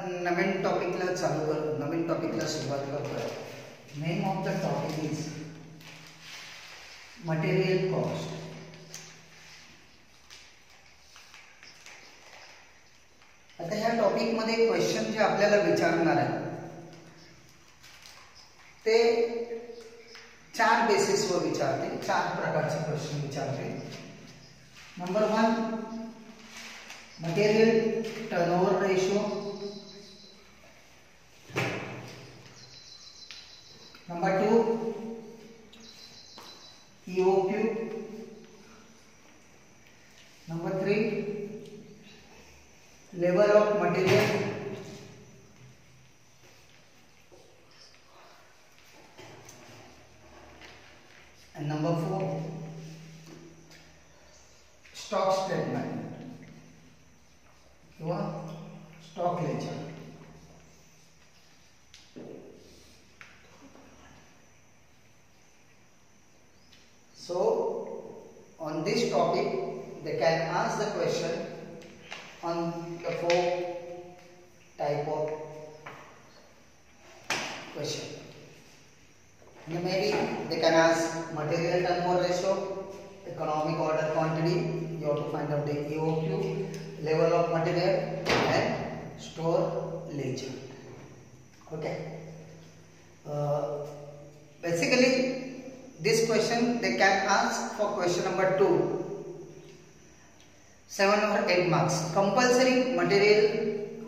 आपण नवीन टॉपिकला सुरुवात करतोय. Name of the topic is material cost. आता ह्या टॉपिक मध्ये क्वेश्चन जे आपल्याला विचारणार आहे ते चार बेसिसवर विचारते, चार प्रकारचे क्वेश्चन विचारते. Number 1 material turnover ratio. Number 2 EOQ. Number 3 level of material. And number 4 stock statement किंवा stock ledger. So on this topic they can ask the question on the 4 type of question. Maybe they can ask material turnover ratio, economic order quantity, you have to find out the EOQ, level of material and store ledger. Okay. Basically this question they can ask for question number 2, 7 or 8 marks. Compulsory material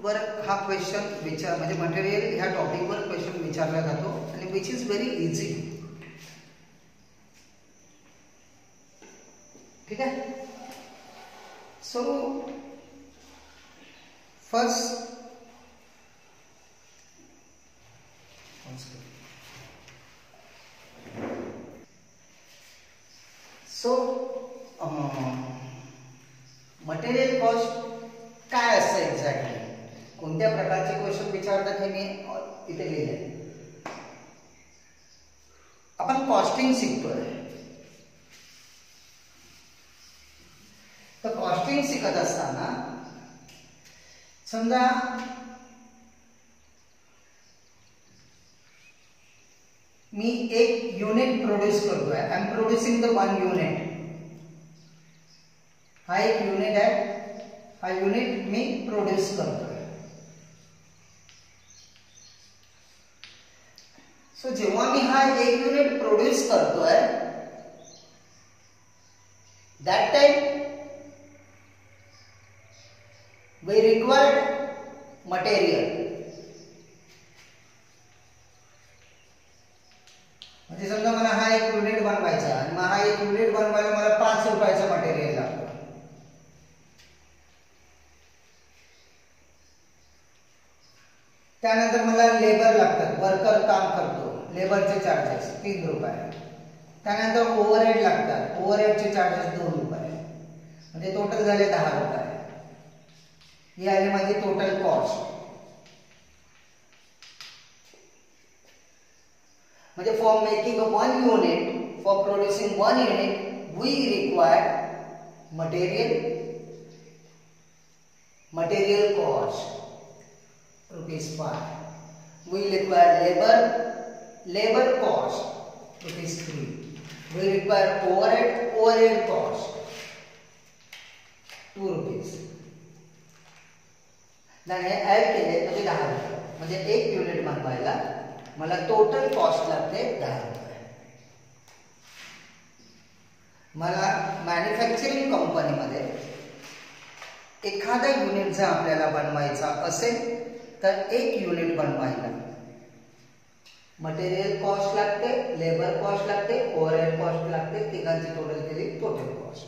वर हा question विचार म्हणजे material ह्या topic वर question विचारला जातो आणि which is very easy. ठीक आहे. So first material cost काय असतं एक्झॅक्टली, कोणत्या प्रकारचे क्वेश्चन विचारतात हे मी इथे लिहिले. आपण कॉस्टिंग शिकतोय. तर कॉस्टिंग शिकत असताना समजा मी एक युनिट प्रोड्यूस करतोय. I am producing the 1 unit. हा एक युनिट आहे. हा युनिट मी प्रोड्यूस करतोय. सो जेव्हा मी हा एक युनिट प्रोड्यूस करतोय that time we required material. म्हणजे समजा मला हा एक युनिट बनवायचा आणि हा एक युनिट बनवायला मला 5 रुपयाचं मटेरियल लागतं. त्यानंतर मला लेबर लागतात, वर्कर काम करतो, लेबरचे चार्जेस 3 रुपये. त्यानंतर ओव्हरहेड लागतात, ओव्हरहेडचे चार्जेस 2 रुपये. म्हणजे टोटल झाले 10 रुपये. ही आली माझी टोटल कॉस्ट. म्हणजे for making 1 unit, for producing 1 unit we required material cost ₹5. We require labor cost ₹3. We require overhead cost ₹2. Hey add केले म्हणजे 10 रुपये. म्हणजे एक युनिट बनवायला मला टोटल कॉस्ट लागते 10 रुपये. मला मॅन्युफॅक्चरिंग कंपनीमध्ये एखादा युनिट जर आपल्याला बनवायचा असेल तर एक युनिट बनवायला मटेरियल कॉस्ट लागते, लेबर कॉस्ट लागते, ओव्हरहेड कॉस्ट लागते. तिघांची टोटल केली टोटल कॉस्ट.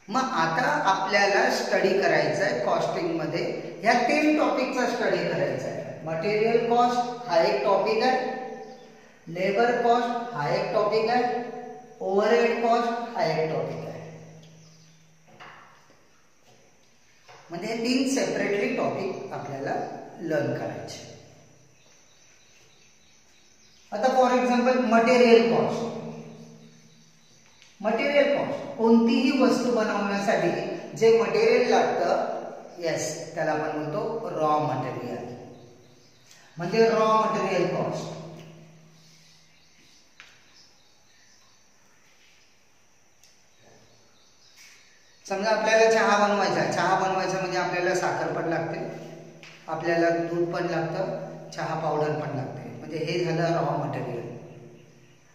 मग आता आपल्याला स्टडी करायचा आहे कॉस्टिंग मध्ये. ह्या 3 टॉपिकचा स्टडी करायचा आहे. मटेरियल कॉस्ट हा एक टॉपिक आहे, लेबर कॉस्ट हा एक टॉपिक आहे, ओव्हरहेड कॉस्ट हा एक टॉपिक आहे. म्हणजे 3 सेपरेटली टॉपिक आपल्याला लर्न करायचे. आता for example material cost. Material cost कोणतीही वस्तू बनवण्यासाठी जे मटेरियल लागतं, येस, त्याला आपण म्हणतो रॉ मटेरियल, म्हणजे रॉ मटेरियल कॉस्ट. समजा आपल्याला चहा बनवायचा म्हणजे आपल्याला साखर पण लागते, आपल्याला दूध पण लागतं, चहा पावडर पण लागते, म्हणजे हे झालं raw material.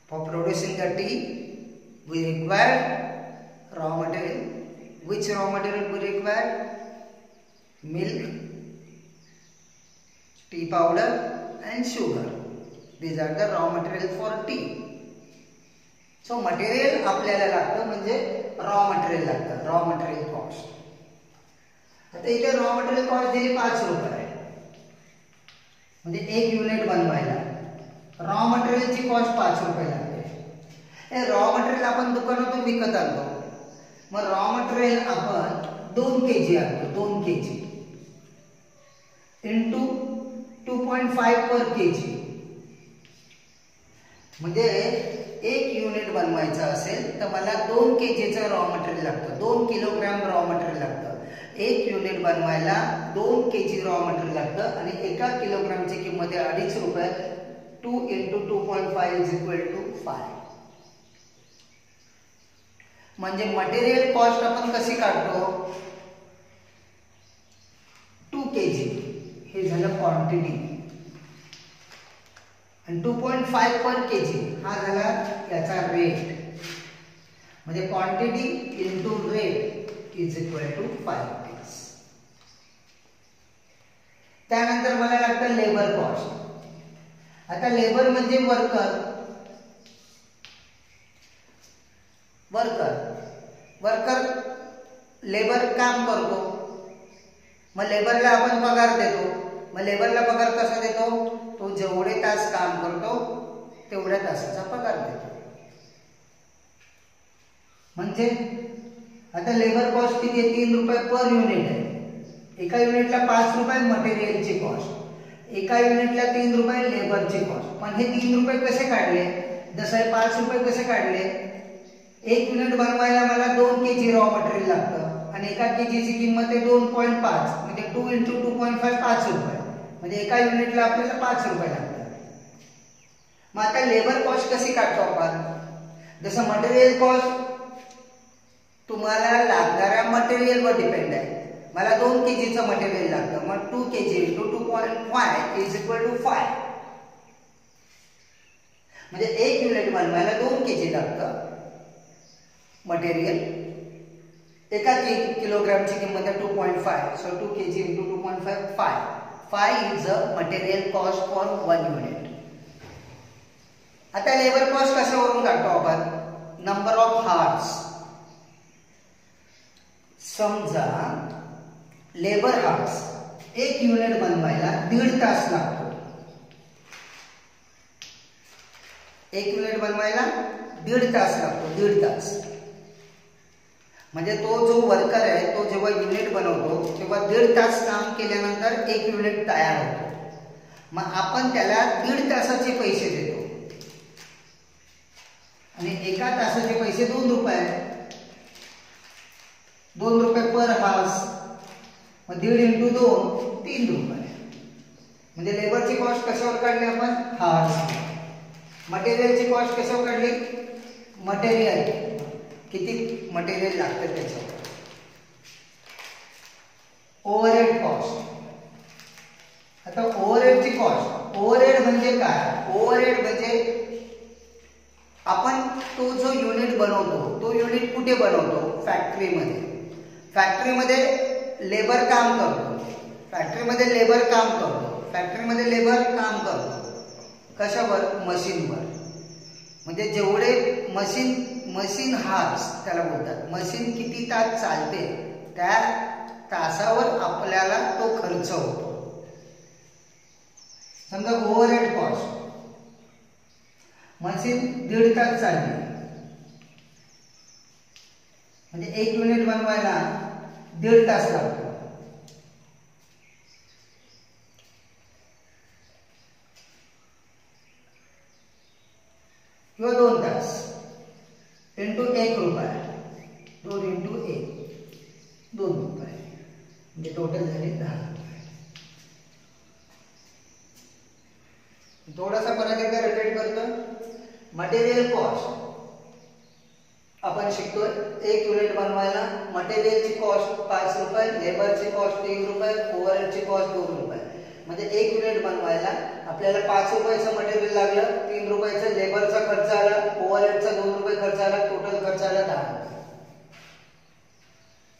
For producing the T V required raw material. Which raw material we require? Milk, tea powder and sugar. These are the raw material for tea. So material आपल्याला लागतं म्हणजे रॉ मटेरियल लागतं, raw material cost. आता इथे raw material cost दिली 5 रुपये, म्हणजे 1 unit बनवायला रॉ मटेरियलची कॉस्ट 5 रुपये लागते. हे रॉ मटेरियल आपण दुकानातून विकत आणतो, मग रॉ मटेरियल आपण 2 kg आणतो, 2 kg इंटू 2.5 पर kg, म्हणजे 1 युनिट बनवायचं असेल तर मला 2 kgचं रॉ मटेरियल लागतं, 2 किलोग्राम रॉ मटेरियल लागतं. 1 युनिट बनवायला 2 kg रॉ मटेरियल लागतं आणि 1 किलोग्रामची किंमत आहे 2.5 रुपये. 2 इंटू 2.5 इज इक्वल टू 5. म्हणजे मटेरियल कॉस्ट आपण कशी काढतो? 2 kg हे झालं क्वांटिटी आणि 2.5 पर kg हा झाला याचा रेट, म्हणजे quantity into rate is equal to 5 rupees. त्यानंतर मला लागतं लेबर कॉस्ट. आता लेबर म्हणजे वर्कर लेबर काम करतो, मग लेबरला आपण पगार देतो. मग लेबरला पगार कसा देतो? तो जेवढे तास काम करतो तेवढ्या तासाचा पगार देतो. म्हणजे आता लेबर कॉस्ट किती आहे? 3 रुपये पर युनिट आहे. एका युनिटला 5 रुपये मटेरियलची कॉस्ट, एका युनिटला 3 रुपये लेबरची कॉस्ट. पण हे 3 रुपये कसे काढले? जसं 5 रुपये कसे काढले? 1 युनिट बनवायला मला 2 kg रॉ मटेरियल लागतं आणि एका kgची किंमत आहे 2.5, म्हणजे 2 इंटू 2.5 5 रुपये, म्हणजे एका युनिटला आपल्याला 5 रुपये लागतात. मग आता लेबर कॉस्ट कशी काढतो आपण? जसं मटेरियल कॉस्ट तुम्हाला लागणाऱ्या मटेरियलवर डिपेंड आहे. मला 2 kgचं मटेरियल लागतं, मग 2 kg into 2.5 is equal to 5, म्हणजे 1 युनिट बनवायला 2 kg लागतं मटेरियल. एका किलोग्रामची किंमत आहे 2.5, so 2 kg into 2.5 5. 5 is a material cost for 1 unit. आता लेबर कॉस्ट कशावरून काढतो आपण? Number of hours. समजा लेबर हार्स 1 युनिट बनवायला 1.5 तास लागतो. 1 युनिट बनवायला 1.5 तास लागतो, 1.5 तास. म्हणजे तो जो वर्कर आहे तो जेव्हा युनिट बनवतो तेव्हा 1.5 तास काम केल्यानंतर 1 युनिट तयार होतो. मग आपण त्याला 1.5 तासाचे पैसे देतो आणि एका तासाचे पैसे 2 रुपये, 2 रुपये पर हार्स. मग 1.5 इंटू 2 3 रुपये. म्हणजे लेबरची कॉस्ट कशावर काढली आपण? हार्स. मटेरियलची कॉस्ट कशावर काढली? मटेरियल किती मटेरियल लागतं त्याच्यावर. Overhead cost. आता ओव्हरहेडची कॉस्ट, ओव्हरहेड म्हणजे काय? ओव्हरहेड म्हणजे आपण तो जो युनिट बनवतो तो युनिट कुठे बनवतो? फॅक्टरीमध्ये. फॅक्टरीमध्ये लेबर काम करतो, फॅक्टरीमध्ये लेबर काम करतो कशावर? मशीनवर. म्हणजे जेवढे मशीन हार्स त्याला बोलतात, मशीन किती तास चालते त्या तासावर आपल्याला तो खर्च होतो. समजा ओव्हरहेड कॉस्ट, मशीन 1.5 तास चालली म्हणजे 1 युनिट बनवायला 1.5 तास लागतो. किंवा 2 तास इंटू 1 रुपया, म्हणजे टोटल झाली 10. थोडासा परत एकदा रिपीट करतो. मटेरियल कॉस्ट आपण शिकतोय 1 युनिट बनवायला मटेरियलची कॉस्ट 5 रुपये, लेबरची कॉस्ट 3 रुपये, ओव्हरहेडची कॉस्ट 2 रुपये. म्हणजे 1 युनिट बनवायला आपल्याला 5 रुपयाचं मटेरियल लागलं, 3 रुपयाचा लेबरचा खर्च आला, ओव्हरहेडचा 2 रुपये खर्च आला, टोटल खर्च आला 10 रुपये.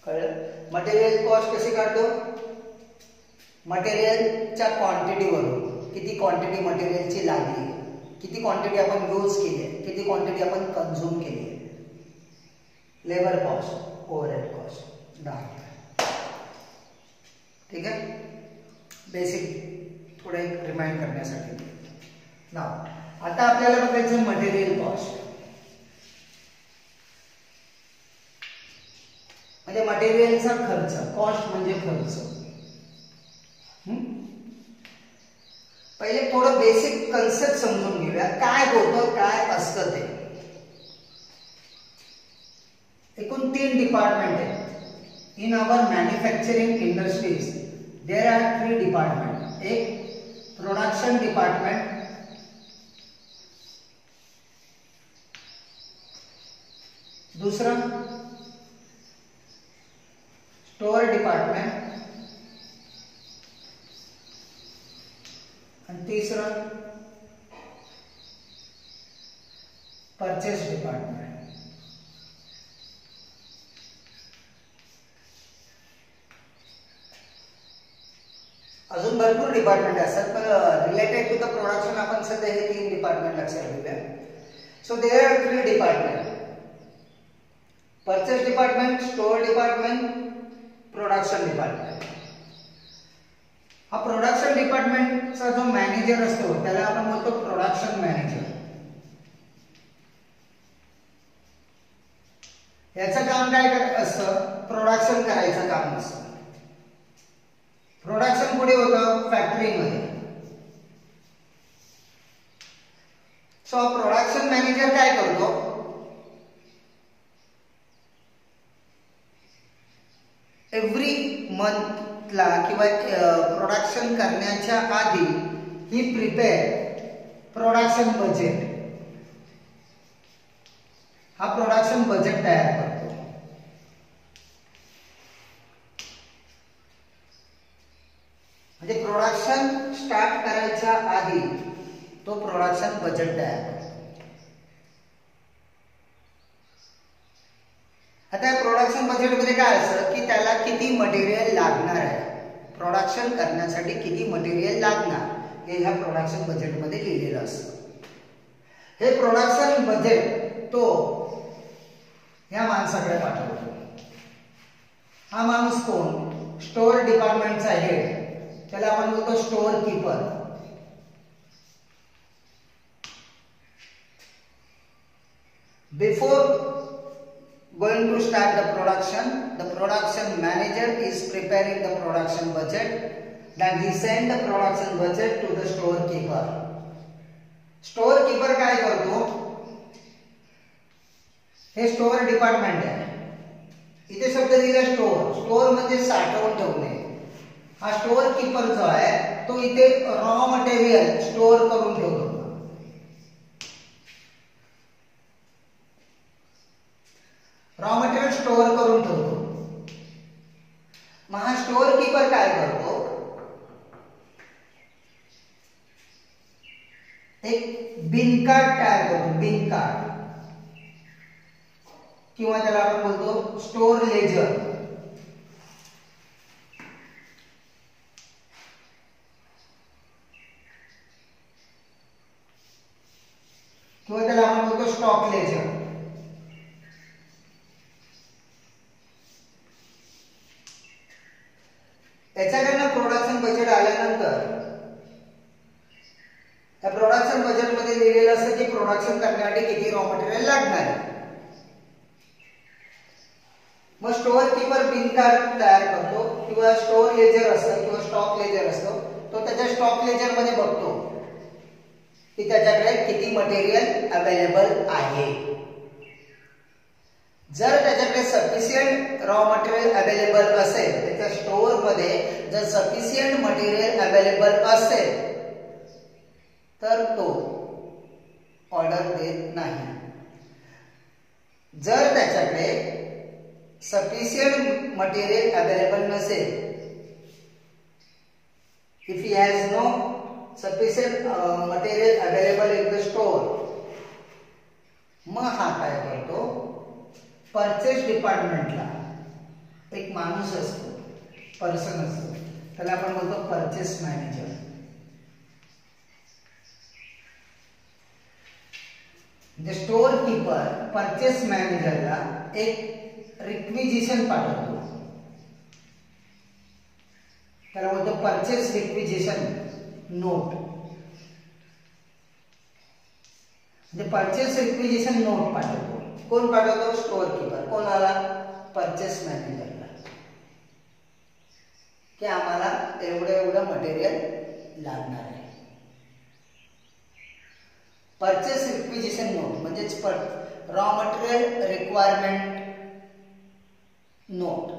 कळलं? मटेरियल कॉस्ट कशी काढतो? मटेरियलच्या क्वांटिटीवरून, किती क्वांटिटी मटेरियलची लागली, किती क्वांटिटी आपण यूज केली आहे, किती क्वांटिटी आपण कंझ्युम केली आहे. लेबर कॉस्ट, ओव्हरहेड कॉस्ट 10 रुपये. ठीक आहे, बेसिक थोडे रिमाइंड करण्यासाठी. नाव आता आपल्याला बघायचं मटेरियल कॉस्ट. म्हणजे मटेरियलचा खर्च, कॉस्ट म्हणजे खर्च. पहिले थोडं बेसिक कन्सेप्ट समजून घेऊया, काय होतं, काय असतं ते. एकूण 3 डिपार्टमेंट आहेत in our manufacturing industries. There are 3 department. एक प्रोडक्शन डिपार्टमेंट, दूसरा स्टोर डिपार्टमेंट आणि तीसरा परचेस डिपार्टमेंट. अजून भरपूर डिपार्टमेंट असतात, पण रिलेटेड टू द प्रोडक्शन आपण सध्या हे 3 डिपार्टमेंट लक्षात घेऊया. So there are 3 department. Purchase department, store department, production department. हा प्रोडक्शन डिपार्टमेंटचा जो मॅनेजर असतो त्याला आपण बोलतो प्रोडक्शन मॅनेजर. याचं काम काय असतं? प्रोडक्शन करायचं काम असतं. प्रोडक्शन कुठे होतं? फॅक्टरीमध्ये. सो प्रोडक्शन मॅनेजर काय करतो? एव्हरी मंथला किंवा प्रोडक्शन करण्याच्या आधी ही प्रिपेअर प्रोडक्शन बजेट, हा प्रोडक्शन बजेट तयार करतो. म्हणजे प्रोडक्शन स्टार्ट करायच्या आधी तो प्रोडक्शन बजेट तयार करतो. आता प्रोडक्शन बजेट मध्ये काय असतं की त्याला किती मटेरियल लागणार आहे, प्रोडक्शन करण्यासाठी किती मटेरियल लागणार हे ह्या प्रोडक्शन बजेट मध्ये लिहिलेलं असतं. हे प्रोडक्शन बजेट तो ह्या माणसाकडे पाठवतो. हा माणूस कोण? स्टोअर डिपार्टमेंटचा हेड, त्याला आपण बोलतो store keeper. Before going to start the production manager is preparing the production budget. Then he send the production budget to the storekeeper. Storekeeper काय करतो? हे स्टोअर डिपार्टमेंट आहे. इथे शब्द दिला स्टोअर. स्टोअर म्हणजे साठवून ठेवणे. हा स्टोअर कीपर जो आहे तो इथे रॉ मटेरियल स्टोअर करून ठेवतो. रॉ मटेरियल स्टोअर करून ठेवतो. मग हा स्टोअर कीपर काय करतो? एक बिन कार्ड तयार करतो. बिन कार्ड किंवा त्याला आपण बोलतो स्टोअर लेजर. किंवा त्याला आपण बोलतो स्टॉक लेजर. याच्याकडनं प्रोडक्शन बजेट आल्यानंतर त्या प्रोडक्शन बजेट मध्ये लिहिलेलं असतं की प्रोडक्शन करण्यासाठी किती रॉ मटेरियल लागणार आहे. मग स्टोअर कीपर बिन कार्ड तयार करतो किंवा स्टोअर लेजर असतं किंवा स्टॉक लेजर असतो. तो त्याच्या स्टॉक लेजर मध्ये बघतो की त्याच्याकडे किती मटेरियल अवेलेबल आहे. जर त्याच्याकडे सफिशियंट रॉ मटेरियल अवेलेबल असेल, त्याच्या स्टोअर मध्ये जर सफिशियंट मटेरियल अवेलेबल असेल तर तो ऑर्डर देत नाही. जर त्याच्याकडे सफिशियंट मटेरियल अवेलेबल नसेल, if he has no sufficient material available in the store, मग हा काय करतो, परचेस डिपार्टमेंटला एक माणूस असतो, पर्सन असतो, त्याला आपण बोलतो purchase manager. Store keeper purchase मॅनेजरला एक रिक्विजिशन पाठवतो, त्याला बोलतो परचेस रिक्विजिशन नोट. म्हणजे परचेस रिक्विजिशन नोट पाठवतो. कोण पाठवतो? Store keeper. कोणाला? परचेस मॅनेजरला, की आम्हाला एवढं मटेरियल लागणार आहे. परचेस रिक्विजिशन नोट म्हणजेच रॉ मटेरियल रिक्वायरमेंट नोट.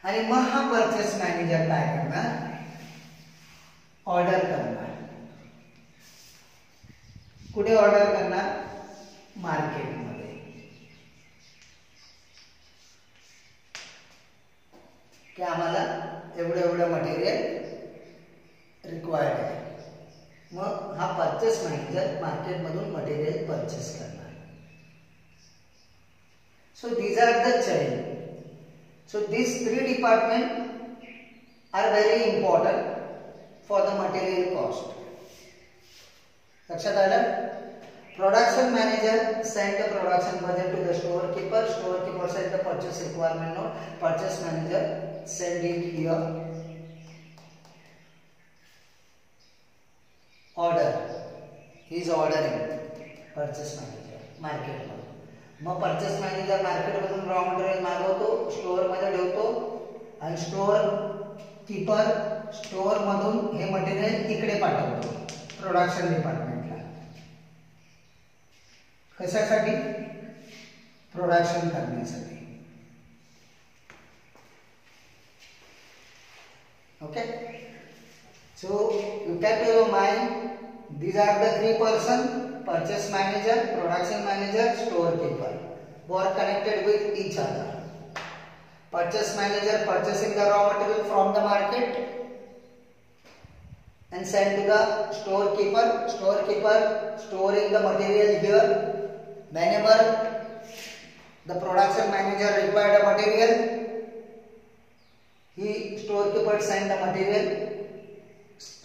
आणि मग हा परचेस मॅनेजर काय करणार? ऑर्डर करणार. कुठे ऑर्डर करणार? मार्केटमध्ये. की आम्हाला एवढं मटेरियल रिक्वायर्ड आहे. मग हा परचेस मॅनेजर मार्केटमधून मटेरियल परचेस करणार. So these are the chain. So these three departments are very important for the material cost. लक्षात आलं? Production manager send the production budget to the storekeeper. Storekeeper send the purchase requirement note. Purchase manager send it here. Order. He is ordering. Purchase manager market. Mug purchase manager मार्केटमधून raw material मागवतो, store मध्ये ठेवतो, आणि store keeper store मधून हे material इकडे पाठवतो production डिपार्टमेंटला. कशासाठी? प्रोडक्शन करण्यासाठी. Okay. So you cap your mind. These are the three person: purchase manager, production manager, storekeeper, who are connected with each other. Purchase manager purchasing the raw material from the market and send to the storekeeper. Storekeeper storing the material here. Whenever the production manager required a material, he storekeeper send the material.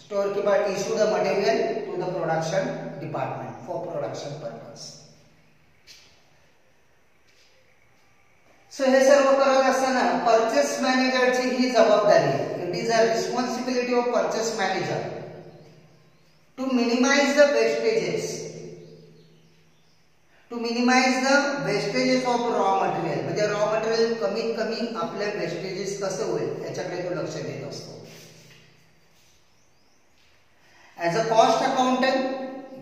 Storekeeper issue the material to the production department for production purpose. So हे सर्व करत असताना purchase मॅनेजरची ही जबाबदारी आहे. It is a responsibility of purchase manager to minimise the wastages. To minimise the wastages of raw material. म्हणजे raw material कमीत कमी आपल्या वेस्टेजेस कसं होईल याच्याकडे तो लक्ष देत असतो. As a cost accountant,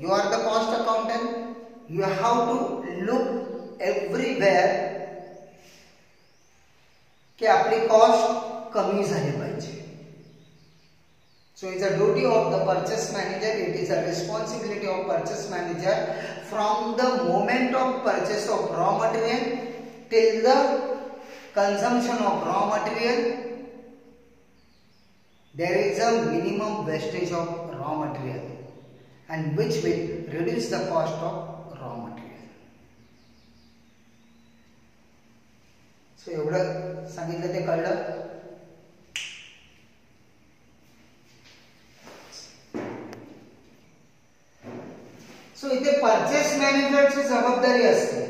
you are the cost accountant. You have to look everywhere कि आपली कॉस्ट कमी झाली पाहिजे. So it's a duty of the purchase manager. It is a responsibility of purchase manager from the moment of purchase of raw material till the consumption of raw material. There is a minimum wastage of raw material and which will reduce the cost of raw material. So एवढं सांगितलं ते कळलं. सो इथे purchase मॅनेजरची जबाबदारी असते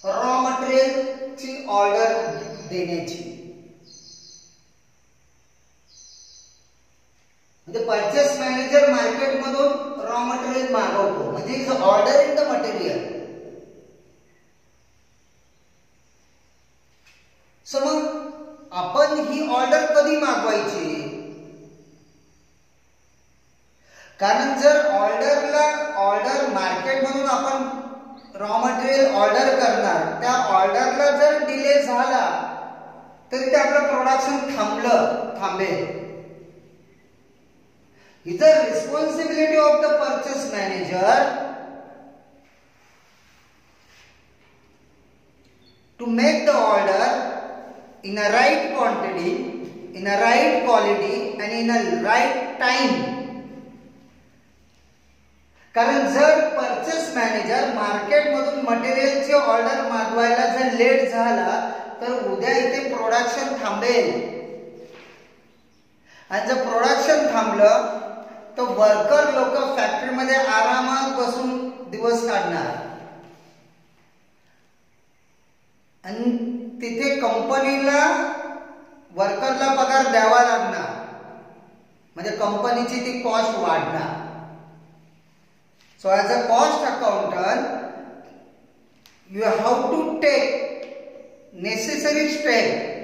raw मटेरियलची order देण्याची. म्हणजे परचेस मॅनेजर मार्केटमधून रॉ मटेरियल मागवतो, म्हणजे इज ऑर्डरिंग द मटेरियल. सो मग आपण ही ऑर्डर कधी मागवायची? कारण जर ऑर्डर मार्केटमधून आपण ऑर्डर करणार त्या ऑर्डरला जर डिले झाला तरी ते आपलं प्रोडक्शन थांबेल. It's the responsibility of the purchase manager to make the order in a right quantity, in a right quality and in a right time. कारण जर परचेस मॅनेजर मार्केट मधून मटेरियलची ऑर्डर मागवायला जर लेट झाला तर उद्या इथे प्रोडक्शन थांबेल. आणि जर प्रोडक्शन थांबलं तर वर्कर लोक फॅक्टरीमध्ये आरामात बसून दिवस काढणार आणि तिथे कंपनीला वर्करला पगार द्यावा लागणार, म्हणजे कंपनीची ती कॉस्ट वाढणार. So as a cost accountant you have to take necessary step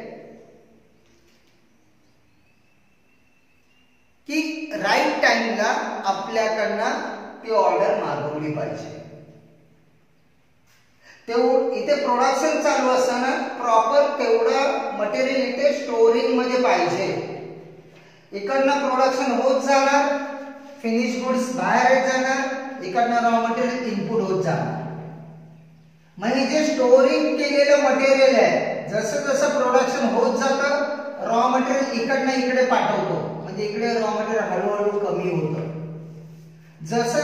की राईट टाइमला आपल्याकडनं ती ऑर्डर मागवली पाहिजे. इथे प्रोडक्शन चालू असताना प्रॉपर तेवढं मटेरियल इथे स्टोरिंग मध्ये पाहिजे. इकडनं प्रोडक्शन होत जाणार, फिनिश गुड्स बाहेर येत जाणार, इकडनं रॉ मटेरियल इनपुट होत जाणार. म्हणजे जे स्टोरिंग केलेलं मटेरियल आहे जसं जसं प्रोडक्शन होत जातं रॉ मटेरियल इकडनं इकडे पाठवतो, म्हणजे इकडे रॉ मटेरियल हळूहळू कमी होतं. जसं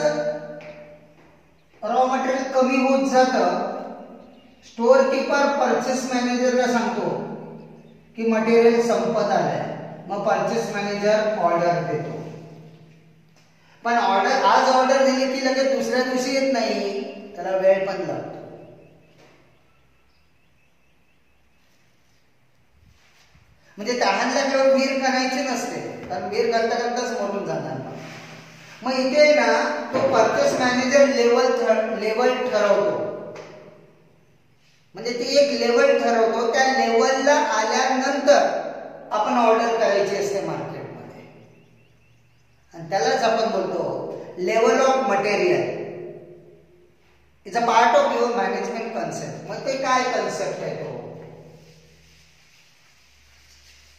रॉ मटेरियल कमी होत जातं स्टोअर कीपर परचेस मॅनेजरला सांगतो की मटेरियल संपत आलंय, मग परचेस मॅनेजर ऑर्डर देतो. पण आज ऑर्डर दिली की लगेच दुसऱ्या दिवशी येत नाही, त्याला वेळ पण लागतो. म्हणजे तहानला जेव्हा वीर करायची नसते, कारण वीर करता करताच मरून जाणार. मग इथे ना तो परचेस मॅनेजर लेवल ठरवतो, म्हणजे ती एक लेवल ठरवतो. त्या लेवलला आल्यानंतर आपण ऑर्डर करायची असते मार्केटमध्ये, आणि त्यालाच आपण बोलतो level of material. It's a part of your management concept. मग ते काय कन्सेप्ट आहे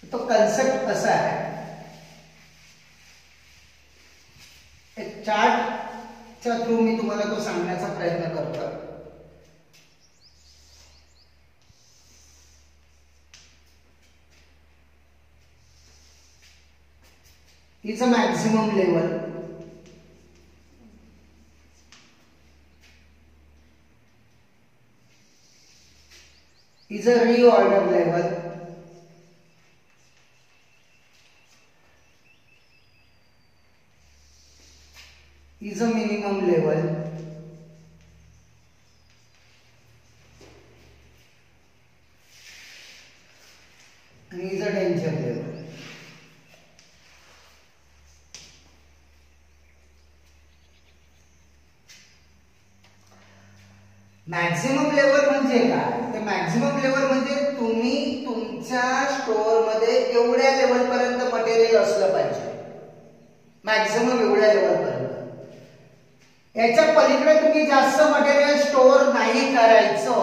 तो कन्सेप्ट कसा आहे, एक चार्टच्या थ्रू मी तुम्हाला तो सांगण्याचा प्रयत्न करतो. Is a maximum level, is a reorder level, is a minimum level, and is a danger level. Maximum level म्हणजे काय? ते मॅक्सिमम लेवल म्हणजे तुम्ही तुमच्या स्टोअर मध्ये एवढ्या लेवल पर्यंत मटेरियल असलं पाहिजे, मॅक्सिमम एवढ्या लेवल पर्यंत. याच्या पलीकडे तुम्ही जास्त मटेरियल स्टोअर नाही करायचं.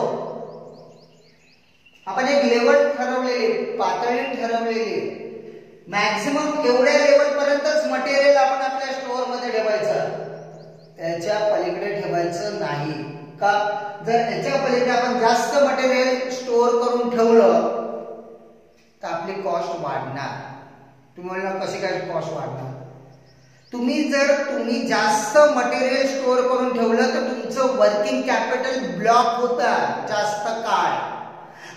आपण एक लेवल ठरवलेली, पातळी ठरवलेली, मॅक्सिमम एवढ्या लेवल पर्यंतच मटेरियल आपण आपल्या स्टोअर मध्ये ठेवायचं, त्याच्या पलीकडे ठेवायचं नाही. का? जर याच्या पलीकडे आपण जास्त मटेरियल स्टोअर करून ठेवलं तर आपली कॉस्ट वाढणार. तुम्ही म्हणणार कशी काय कॉस्ट वाढणार? तुम्ही जास्त मटेरियल स्टोअर करून ठेवलं तर तुमचं वर्किंग कॅपिटल ब्लॉक होतं जास्त काळ,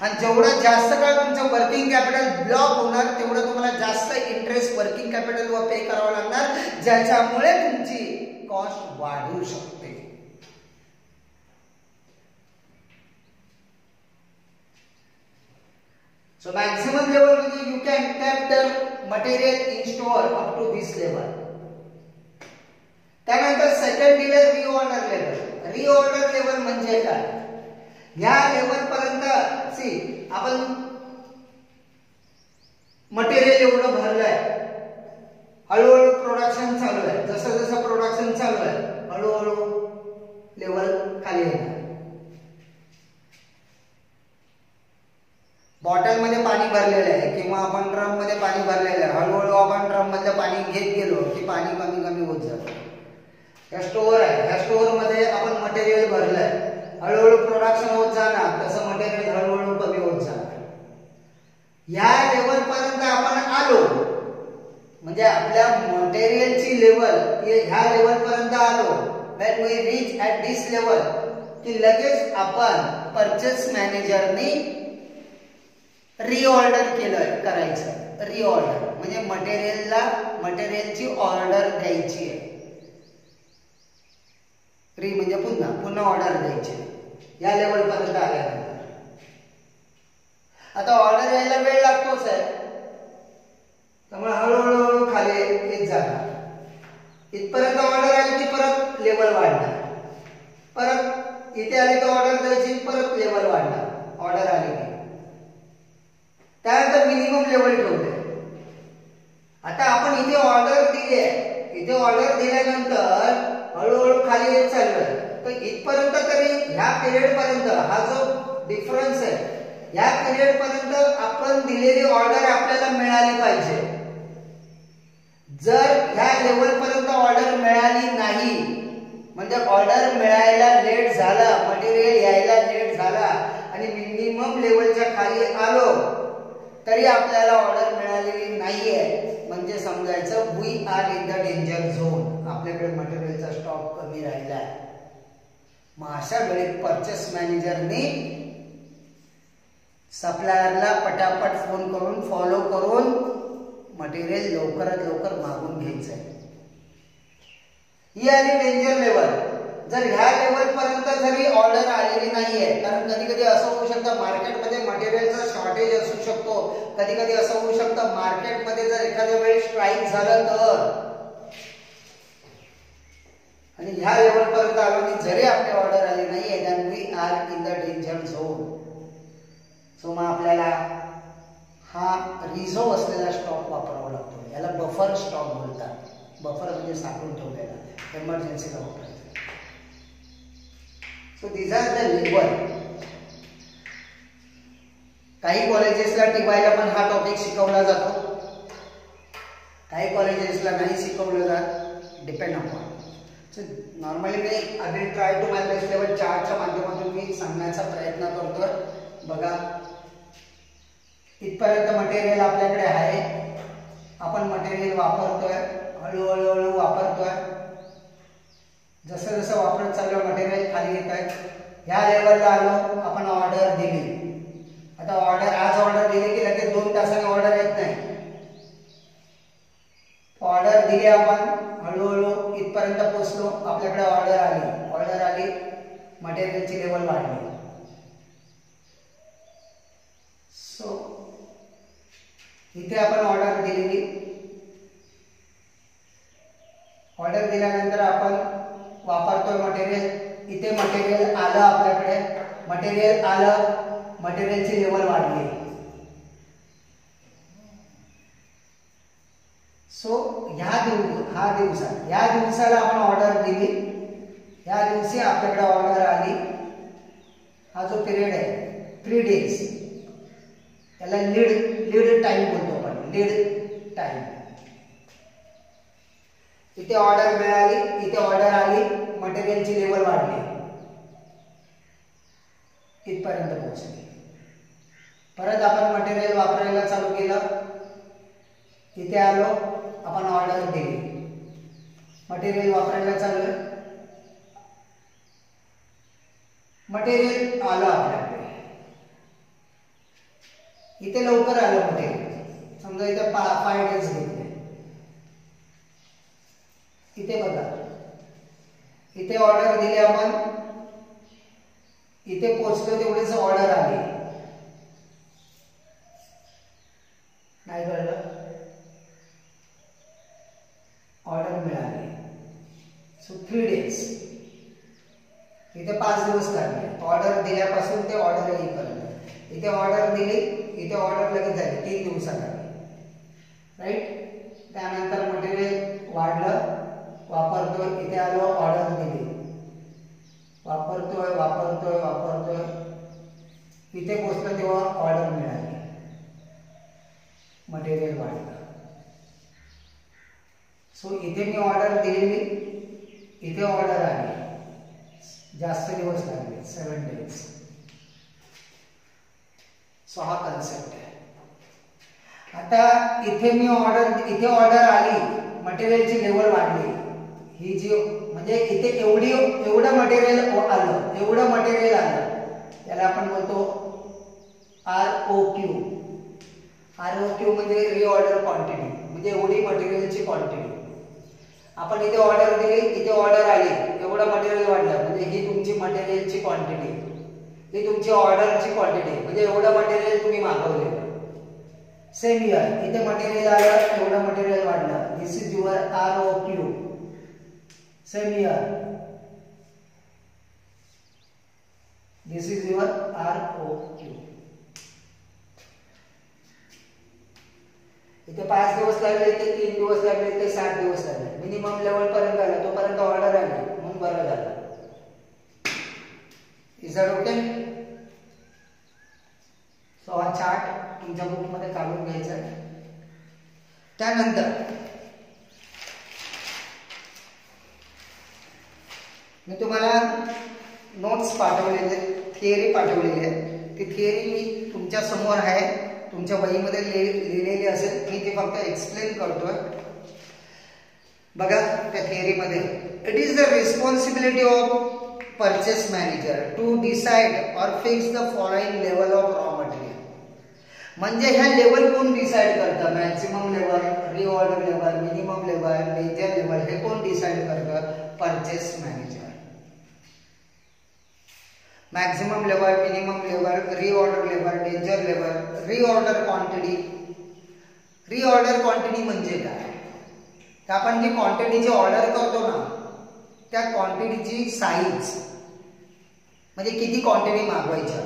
आणि जेवढं जास्त काळ तुमचं वर्किंग कॅपिटल ब्लॉक होणार तेवढं तुम्हाला जास्त इंटरेस्ट वर्किंग कॅपिटल वर पे करावं लागणार, ज्याच्यामुळे तुमची कॉस्ट वाढू शकते. So maximum level means you can keep the material in store up to this level. त्यानंतर सेकंड दिले रीऑर्डर लेवल. रीऑर्डर लेवल म्हणजे काय? या लेवल पर्यंत सी आपण मटेरियल एवढं भरलंय, हळूहळू प्रोडक्शन चालू आहे, जसं जसं प्रोडक्शन चालू आहे हळूहळू लेवल खाली येणार. आपण ड्रम मध्ये पाणी भरलेलं आहे, हळूहळू आपण ड्रम मधलं पाणी घेत गेलो की पाणी कमी कमी होत जातं. ह्या स्टोअर आहे, ह्या स्टोअर मध्ये आपण मटेरियल भरलंय, हळूहळू प्रोडक्शन होत जाणार, तसं मटेरियल हळूहळू कमी होत जाणार. या लेवल पर्यंत आपण आलो म्हणजे आपल्या मटेरियलची लेवल ह्या लेवल पर्यंत आलो. when we reach at this level की लगेच आपण परचेस मॅनेजरनी रीऑर्डर करायचं. रीऑर्डर म्हणजे मटेरियलची ऑर्डर द्यायची आहे. म्हणजे पुन्हा ऑर्डर द्यायची. या लेवल पर्यंत आल्यानंतर आता ऑर्डर यायला वेळ लागतोच आहे, त्यामुळे हळूहळू खाली येत जाणार. इथपर्यंत ऑर्डर आली की परत लेवल वाढणार, परत इथे आली तर ऑर्डर द्यायची, परत लेवल वाढणार ऑर्डर आली की. त्यानंतर मिनिमम लेवल ठेवले. आता आपण इथे ऑर्डर दिली आहे, इथे ऑर्डर दिल्यानंतर हळूहळू खाली येत चाललोय. तर इथपर्यंत तरी ह्या पिरियड पर्यंत हा जो डिफरन्स आहे, या पिरियड पर्यंत आपण दिलेली ऑर्डर आपल्याला मिळाली पाहिजे. जर ह्या लेवल पर्यंत ऑर्डर मिळाली नाही म्हणजे ऑर्डर मिळायला लेट झाला, मटेरियल यायला लेट झाला आणि मिनिमम लेवलच्या खाली आलो तरी आपल्याला ऑर्डर मिळालेली नाहीये म्हणजे समजायचं we are in the danger zone. आपल्याकडे मटेरियलचा स्टॉक कमी राहिला. मग अशा वेळी परचेस मॅनेजरने सप्लायरला पटापट फोन करून फॉलो करून मटेरियल लवकरात लवकर मागून घ्यायचं आहे. ही आली डेंजर लेवल. जर ह्या लेवल पर्यंत जरी ऑर्डर आलेली नाहीये, कारण कधी कधी असं होऊ शकतं मार्केटमध्ये मटेरियलचा शॉर्टेज असू शकतो, कधी कधी असं होऊ शकतं मार्केटमध्ये जर एखाद्या वेळी स्ट्राईक झालं तर, आणि ह्या लेवल पर्यंत आलो की जरी आपली ऑर्डर आली नाहीये then we are in the danger zone. सो मग आपल्याला हा रिझर्व असलेला स्टॉक वापरावा लागतो. याला बफर स्टॉक बोलतात. बफर म्हणजे साठवून ठेवलेला, एमर्जन्सीला वापरायचा. So these are the level. काही कॉलेजेसला टीवायला पण हा टॉपिक शिकवला जातो, काही कॉलेजेसला नाही शिकवलं जात, डिपेंड अपॉन. सो नॉर्मली मी I will try to my best level चार्टच्या माध्यमातून मी सांगण्याचा प्रयत्न करतोय. बघा इथपर्यंत मटेरियल आपल्याकडे आहे, आपण मटेरियल वापरतोय, हळूहळू वापरतोय. जसं जसं वापरत चाललं मटेरियल खाली येत आहे. ह्या लेवलला आलो, आपण ऑर्डर दिली. आता आज ऑर्डर दिली की लगेच 2 तासाने ऑर्डर येत नाही. ऑर्डर दिली आपण, हळूहळू इथपर्यंत पोहोचलो, आपल्याकडे ऑर्डर आली, मटेरियलची लेवल वाढली. सो इथे आपण ऑर्डर दिलेली, ऑर्डर दिल्यानंतर आपण वापरतोय मटेरियल. इथे मटेरियल आलं आपल्याकडे, मटेरियलची लेवल वाढली. सो या दिवसाला आपण ऑर्डर दिली, या दिवशी आपल्याकडे ऑर्डर आली. हा जो पिरियड आहे 3 days, त्याला लीड टाइम बोलतो आपण, लीड टाइम. इथे ऑर्डर मिळाली, इथे ऑर्डर आली, मटेरियलची लेवल वाढली, इथपर्यंत पोहोचली. परत आपण मटेरियल वापरायला चालू केलं, इथे आलो, आपण ऑर्डर दिली, मटेरियल वापरायला चालू आहे, मटेरियल आलं आपल्याकडे. इथे लवकर आलं मटेरियल, समजा इथे 5 days घेतले. इथे बघा, इथे ऑर्डर दिली आपण, इथे पोहोचलो तेवढीच ऑर्डर आली. नाही कळलं, ऑर्डर मिळाली. सो 3 days, इथे 5 दिवस लागले ऑर्डर दिल्यापासून ते ऑर्डर येईपर्यंत. इथे ऑर्डर दिली, इथे ऑर्डर लगेच झाली 3 दिवसात राईट. त्यानंतर मटेरियल वाढलं, वापरतोय, इथे आलो, ऑर्डर दिली, वापरतोय, इथे पोहोचलं तेव्हा ऑर्डर मिळाली. मटेरियल वाढलं. सो इथे मी ऑर्डर दिलेली, इथे ऑर्डर आली, जास्त दिवस लागले 7 days. सो हा कन्सेप्ट आहे. आता इथे मी इथे ऑर्डर आली, मटेरियलची लेवल वाढली, ही जी म्हणजे इथे एवढं मटेरियल आलं, त्याला आपण बोलतो ROQ. ROQ म्हणजे रिऑर्डर क्वांटिटी, म्हणजे एवढी मटेरियलची क्वांटिटी. आपण इथे ऑर्डर दिली, इथे ऑर्डर आली, एवढं मटेरियल वाढलं, म्हणजे ही तुमची मटेरियलची क्वांटिटी, ही तुमची ऑर्डरची क्वांटिटी, म्हणजे एवढं मटेरियल तुम्ही मागवले. सेम इयर इथे मटेरियल आलं, एवढं मटेरियल वाढलं, this is your ROQ. Same year this is your ROQ. इथे 5 दिवस लागले, इथे 3 दिवस लागले, इथे 7 दिवस लागले. मिनिमम लेवल पर्यंत आला, तोपर्यंत ऑर्डर आली, म्हणून बरं झालं. Is that okay? सो हा चार्ट तुमच्या बुक मध्ये काढून घ्यायचा आहे. त्यानंतर मी तुम्हाला नोट्स पाठवलेले, थिअरी पाठवलेली आहे. ती थिअरी मी तुमच्या समोर आहे, तुमच्या वहीमध्ये लिहिलेली असेल. मी ते फक्त एक्सप्लेन करतोय. बघा त्या थिअरीमध्ये, it is the responsibility of purchase manager to decide or fix the following level of raw material. म्हणजे ह्या लेवल कोण डिसाइड करतं? Maximum level, reorder level, minimum level, major level, हे कोण डिसाइड करतं? Purchase manager. Maximum level, minimum level, reorder level, major level, reorder quantity. Reorder quantity म्हणजे काय? तर आपण जी क्वांटिटीची ऑर्डर करतो ना, त्या क्वांटिटीची साईज, म्हणजे किती क्वांटिटी मागवायच्या,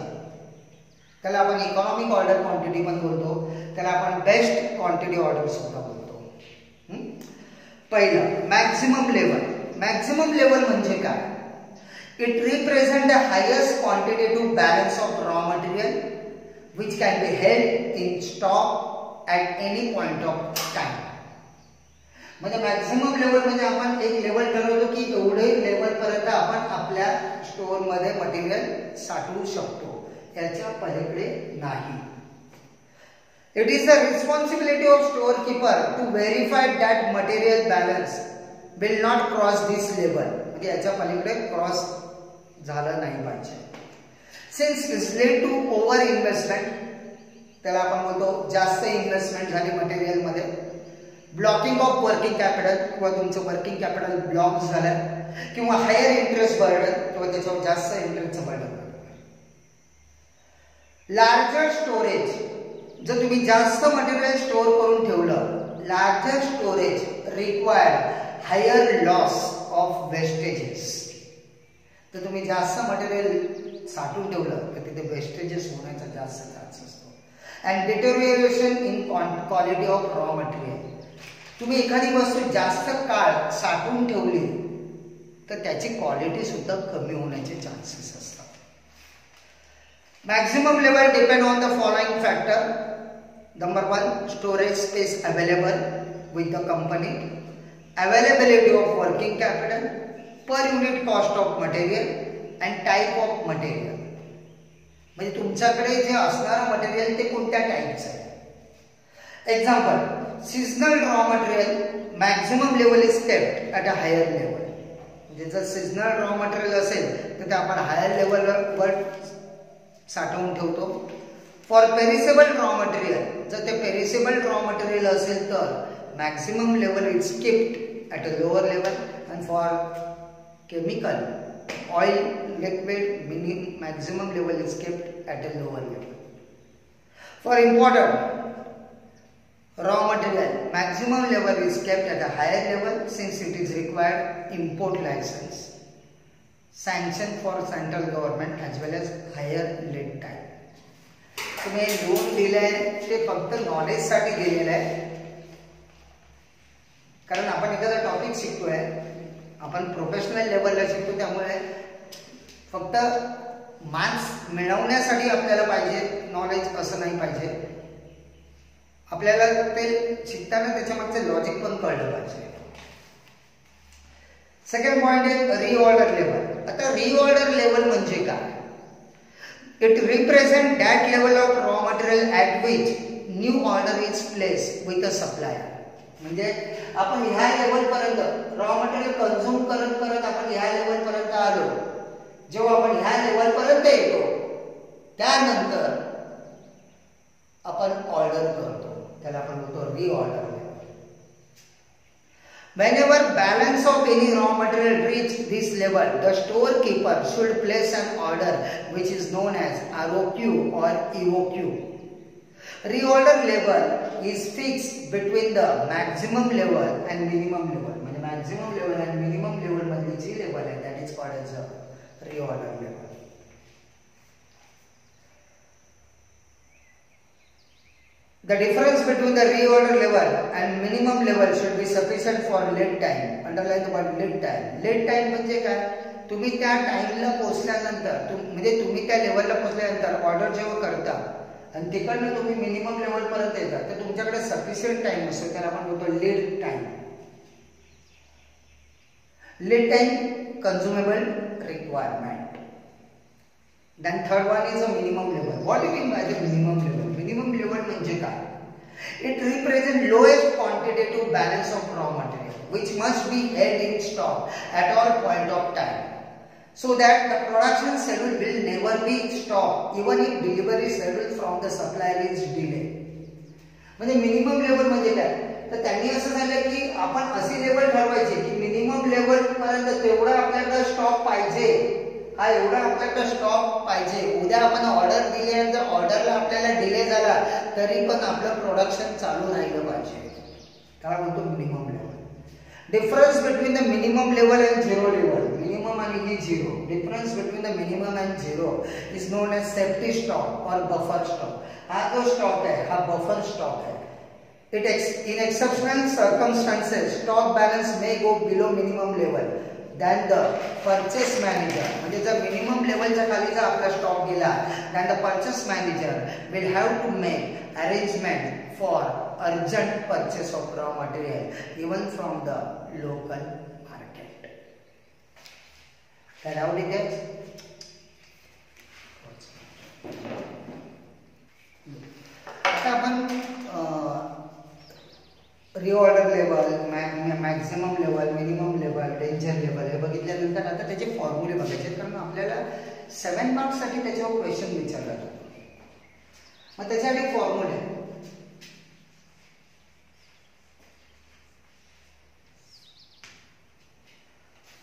त्याला आपण इकॉनॉमिक ऑर्डर क्वांटिटी पण बोलतो, त्याला आपण बेस्ट क्वांटिटी ऑर्डर सुद्धा बोलतो. पहिलं मॅक्सिमम लेवल. मॅक्सिमम लेवल म्हणजे काय? It represents the highest quantitative balance of raw material which can be held in stock at any point of time. म्हणजे मॅक्सिमम लेवल म्हणजे आपण एक लेवल ठरवतो की एवढे लेवल पर्यंत आपण आपल्या स्टोअर मध्ये मटेरियल साठवू शकतो, याच्या पलीकडे नाही. It is the responsibility of storekeeper to verify that material balance will not cross this level. म्हणजे याच्या पलीकडे क्रॉस झालं नाही पाहिजे. Since it's lead to over investment, त्याला आपण बोलतो जास्त इन्व्हेस्टमेंट झाली मटेरियल मध्ये. ब्लॉकिंग ऑफ वर्किंग कॅपिटल, किंवा तुमचं वर्किंग कॅपिटल ब्लॉक झालं, किंवा हायर इंटरेस्ट बर्डन, किंवा त्याच्यावर जास्त इंटरेस्टचं बर्डन. लार्जर स्टोरेज, जर तुम्ही जास्त मटेरियल स्टोअर करून ठेवलं, larger storage required higher loss of wastages. तर तुम्ही जास्त मटेरियल साठवून ठेवलं तर तिथे वेस्टेजेस होण्याचा जास्त चान्स असतो. And deterioration in quality of raw material. तुम्ही एखादी वस्तू जास्त काळ साठवून ठेवली तर त्याची क्वालिटी सुद्धा कमी होण्याचे चान्सेस असतात. Maximum level depend on the following factor. Number 1, storage space available with the company, availability of working capital, per unit cost of material and type of material. म्हणजे तुमच्याकडे जे असणारं मटेरियल ते कोणत्या टाइपचं आहे. Example, seasonal raw material maximum level is kept at a higher level. म्हणजे जर seasonal raw material असेल तर ते आपण हायर लेवलवर साठवून ठेवतो. फॉर पेरिसेबल रॉ मटेरियल, जर ते पेरिसेबल रॉ मटेरियल असेल तर maximum level is kept at a lower level. And for chemical, oil, liquid, maximum level is kept at a lower level. For imported raw material, maximum level is kept at a higher level since it is required import license, sanction for central government as well as higher lead time. तुम्ही loan दिलंय ते फक्त knowledge साठी दिलेलं आहे, कारण आपण एखादा टॉपिक शिकतोय, आपण प्रोफेशनल लेवलला शिकतो, त्यामुळे फक्त मार्क्स मिळवण्यासाठी आपल्याला पाहिजे नॉलेज असं नाही पाहिजे. आपल्याला ते शिकताना त्याच्यामागचं लॉजिक पण कळलं पाहिजे. सेकंड पॉइंट आहे रिऑर्डर लेवल. आता रिऑर्डर लेवल म्हणजे काय? It represent that level of raw material at which new order is place with a supplier. म्हणजे आपण ह्या लेवल पर्यंत रॉ मटेरियल कंझ्युम करत करत आपण ह्या लेवल पर्यंत आलो. जेव्हा आपण ह्या लेवल पर्यंत येतो त्यानंतर आपण ऑर्डर करतो, त्याला आपण बोलतो reorder level. Whenever balance of any raw material reach this level, the storekeeper should place an order which is known as ROQ or EOQ. Reorder level is fixed between the maximum level and minimum level. म्हणजे maximum level and minimum level मधली जी level आहे that is called as a reorder level. The difference between the reorder level and minimum level should be sufficient for lead time. Underline the word lead time. Lead time म्हणजे काय? तुम्ही त्या टाइमला पोहोचल्यानंतर म्हणजे तुम्ही त्या लेवलला पोहोचल्यानंतर ऑर्डर जेव्हा करता आणि तिकडनं तुम्ही मिनिमम लेवल पर्यंत येता तर तुमच्याकडे सफिशियंट टाइम असतो, त्याला आपण बोलतो lead time. Lead time consumable requirement. Then third one is a minimum level. What do you mean by the minimum level? Minimum level म्हणजे काय? It represents lowest quantitative balance of raw material which must be held in stock at all point of time so that the production schedule will never be stopped even if delivery schedule from the supplier is delayed. म्हणजे minimum level म्हणजे काय? तर त्यांनी असं सांगितलं की आपण अशी लेवल ठरवायची की मिनिमम लेवल पर्यंत तेवढा आपल्याकडे स्टॉक पाहिजे, हा एवढा आपल्याकडे स्टॉक पाहिजे. उद्या आपण ऑर्डर दिल्यानंतर ऑर्डरला आपल्याला डिले झाला तरी पण आपलं प्रोडक्शन चालू राहिलं पाहिजे, काय म्हणतो minimum level. Difference between the minimum level and zero level. Minimum आणि zero, difference between the minimum and zero is known as safety stock or buffer stock. हा जो स्टॉक आहे हा बफर स्टॉक आहे. in exceptional circumstances stock balance may go below minimum level. Then the purchase manager, म्हणजे जर minimum लेवलच्या खाली जर आपला स्टॉक गेला then the purchase manager will have to make arrangement for urgent purchase of raw material even from the local market. That how it is? आता आपण reorder level, maximum level, minimum level, danger level हे बघितल्यानंतर आता त्याचे फॉर्म्युले बघायचे, कारण आपल्याला 7 मार्क्ससाठी त्याच्यावर क्वेश्चन विचारला जातो. मग त्याच्यासाठी फॉर्म्युले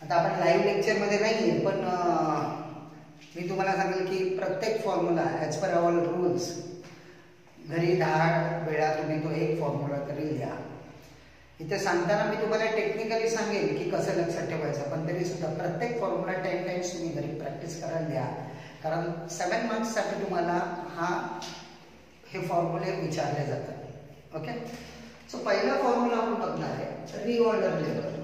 आता आपण लाईव्ह लेक्चर मध्ये नाहीये, पण मी तुम्हाला सांगेल की प्रत्येक formula as per hour rules घरी 10 वेळा तुम्ही तो एक फॉर्म्युला तरी लिहा. इथे सांगताना मी तुम्हाला टेक्निकली सांगेन की कसं लक्षात ठेवायचं, पण तरी सुद्धा प्रत्येक फॉर्म्युला 10 टाइम्स तुम्ही घरी प्रॅक्टिस करायला द्या, कारण 7 मार्क्ससाठी तुम्हाला हे फॉर्म्युले विचारले जातात. ओके, सो पहिला फॉर्म्युला आपण बघणार आहे रिऑर्डर लेवल.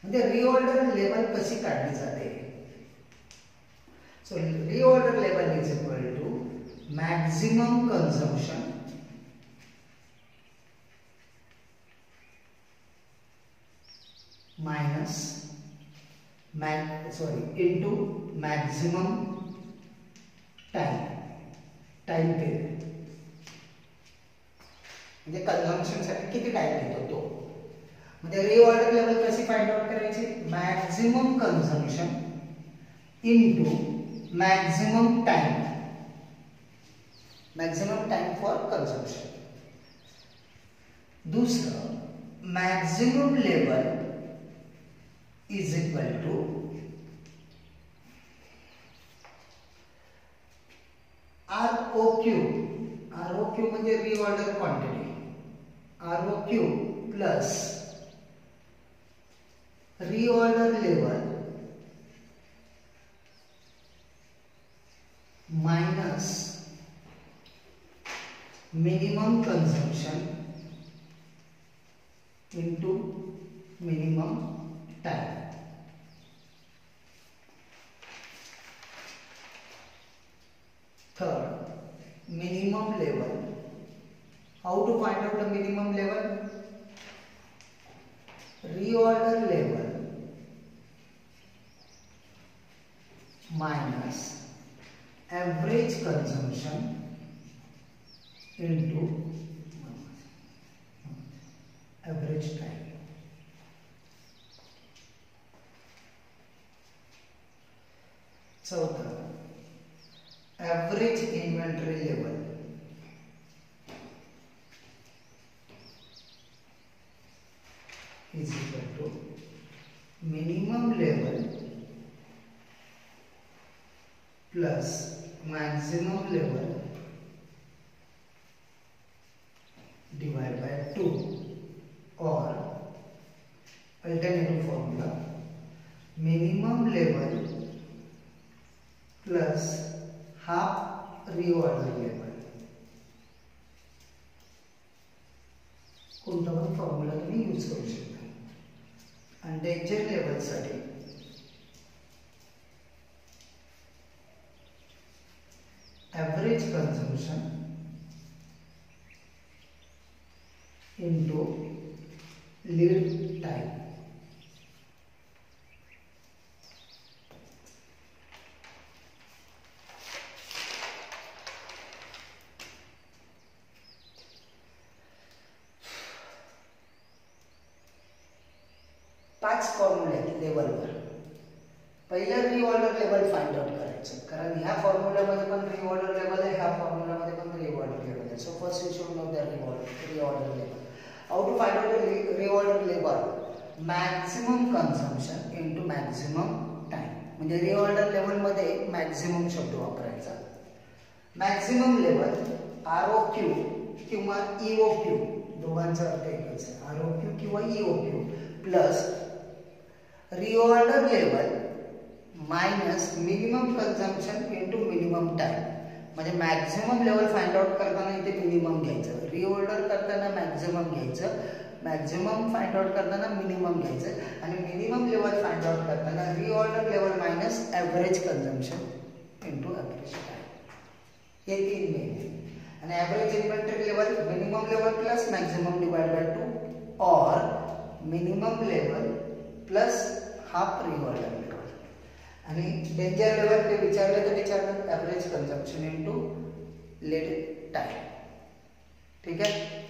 म्हणजे रिऑर्डर लेवल कशी काढली जाते. So reorder level is equal to maximum consumption minus into maximum time period. म्हणजे कंझम्पशन साठी किती टाइम घेतो तो. म्हणजे रिऑर्डर लेवल कशी फाइंड आउट करायची. Maximum consumption into maximum time, maximum time for consumption. दूसरं maximum level is equal to ROQ. ROQ म्हणजे reorder quantity. ROQ plus reorder level minus minimum consumption into minimum time. Third, minimum level How to find out the minimum level? Reorder level minus average consumption into average time. So the average inventory level is equal to minimum level plus maximum level divided by 2, or alternative formula, minimum level plus half reorder level. कोणता पण formula तुम्ही use करू शकता. आणि danger लेवलसाठी average consumption into lead time. पाच फॉर्म्युले आहेत लेवलवर. पहिलं रिऑर्डर लेवल फाइंड आउट करायचं, कारण ह्या फॉर्म्युल्यामध्ये पण रिऑर्डर लेवल आहे, ह्या फॉर्म्युल्यामध्ये पण रिऑर्डर लेवल आहे. So first you should know the reorder level. How to find out the reorder level? Maximum consumption into maximum time. म्हणजे रिऑर्डर लेवल मध्ये मॅक्झिमम शब्द वापरायचा. मॅक्झिमम लेवल ROQ किंवा EOQ, दोघांचा अर्थ एकच आहे. ROQ किंवा EOQ plus reorder level minus minimum consumption into minimum time. म्हणजे मॅक्झिमम लेवल फाइंड आउट करताना इथे मिनिमम घ्यायचं, रिऑर्डर करताना मॅक्झिमम घ्यायचं, मॅक्झिमम फाइंड आउट करताना मिनिमम घ्यायचं, आणि मिनिमम लेवल फाइंड आउट करताना reorder level minus average consumption into average time. हे तीन मेन. आणि average inventory level minimum level plus maximum divide by 2, or minimum level plus half reorder level. आणि danger level ते विचारलं तर विचारलं average consumption into lead time. ठीक आहे.